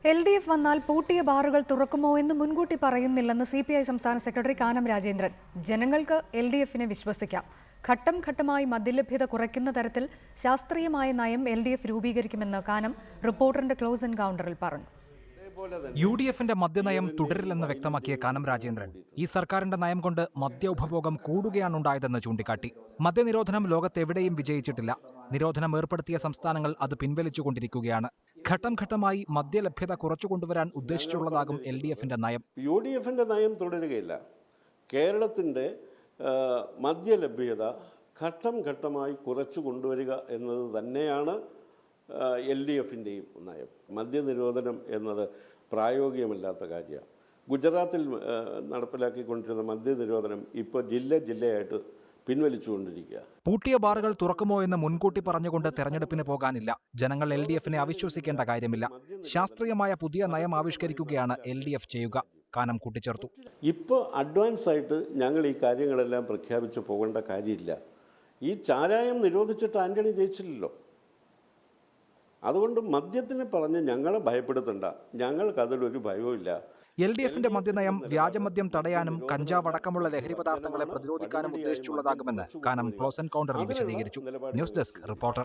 LDF വന്നാൽ പൂട്ടിയ ബാറുകൾ തുറക്കുമോ എന്ന് മുൻകൂട്ടി പറയുന്നില്ലെന്ന് CPI സംസ്ഥാന സെക്രട്ടറി കാനം രാജേന്ദ്രൻ. ജനങ്ങൾക്ക് LDFനെ വിശ്വസിക്കാം. ഘട്ടം ഘട്ടമായി മദ്യലഭ്യത കുറയ്ക്കുന്ന തരത്തിൽ ശാസ്ത്രീയമായ നയം LDF രൂപീകരിക്കുമെന്ന് കാനം റിപ്പോർട്ടറിന്റെ ക്ലോസ് എൻകൗണ്ടറിൽ പറഞ്ഞു. UDFന്റെ മദ്യനയം തുടരില്ലെന്ന് വ്യക്തമാക്കിയ കാനം രാജേന്ദ്രൻ ഈ സർക്കാരിന്റെ നയം കൊണ്ട് മദ്യ ഉപഭോഗം കൂടുകയാണുണ്ടായതെന്ന് ചൂണ്ടിക്കാട്ടി. മദ്യനിരോധനം ലോകത്തെവിടെയും വിജയിച്ചിട്ടില്ല. നിരോധനം ഏർപ്പെടുത്തിയ സംസ്ഥാനങ്ങൾ അത് പിൻവലിച്ചുകൊണ്ടിരിക്കുകയാണ്. ഘട്ടം ഘട്ടമായി മദ്യലഭ്യത കുറച്ചുകൊണ്ടുവരാൻ ഉദ്ദേശിച്ചുള്ളതാകും LDFന്റെ നയം. UDFന്റെ നയം തുടരുകയില്ല. കേരളത്തിന്റെ മദ്യലഭ്യത ഘട്ടം ഘട്ടമായി കുറച്ചു കൊണ്ടുവരിക എന്നത് തന്നെയാണ് LDFന്റെയും നയം. മദ്യനിരോധനം എന്നത് പ്രായോഗികമല്ലാത്ത കാര്യമാണ്. ഗുജറാത്തിൽ നടപ്പിലാക്കിക്കൊണ്ടിരുന്ന മദ്യനിരോധനം ഇപ്പോൾ ജില്ലയായിട്ട് പിൻവലിച്ചുകൊണ്ടിരിക്കുക. പൂട്ടിയ ബാറുകൾ തുറക്കുമോ എന്ന് മുൻകൂട്ടി പറഞ്ഞുകൊണ്ട് തെരഞ്ഞെടുപ്പിന് പോകാനില്ല. ജനങ്ങൾ LDFനെ അവിശ്വസിക്കേണ്ട കാര്യമില്ല. ശാസ്ത്രീയമായ പുതിയ നയം ആവിഷ്കരിക്കുകയാണ് LDF ചെയ്യുക. കാനം കൂട്ടിച്ചേർത്തു. ഇപ്പോൾ അഡ്വാൻസ് ആയിട്ട് ഞങ്ങൾ ഈ കാര്യങ്ങളെല്ലാം പ്രഖ്യാപിച്ച് പോകേണ്ട കാര്യമില്ല. ഈ ചാരായം നിരോധിച്ചിട്ട് ആന്റണി ജയിച്ചില്ലല്ലോ. അതുകൊണ്ട് മദ്യത്തിനെ പറഞ്ഞ് ഞങ്ങളെ ഭയപ്പെടുത്തണ്ട. ഞങ്ങൾക്കതിലൊരു ഭയവുമില്ല. LDFന്റെ മദ്യനയം വ്യാജമദ്യം തടയാനും കഞ്ചാവ് അടക്കമുള്ള ലഹരി പദാർത്ഥങ്ങളെ പ്രതിരോധിക്കാനും ഉദ്ദേശിച്ചുള്ളതാകുമെന്ന് കാനം ക്ലോസ് എൻകൗണ്ടറിൽ വിശദീകരിച്ചു. News desk reporter.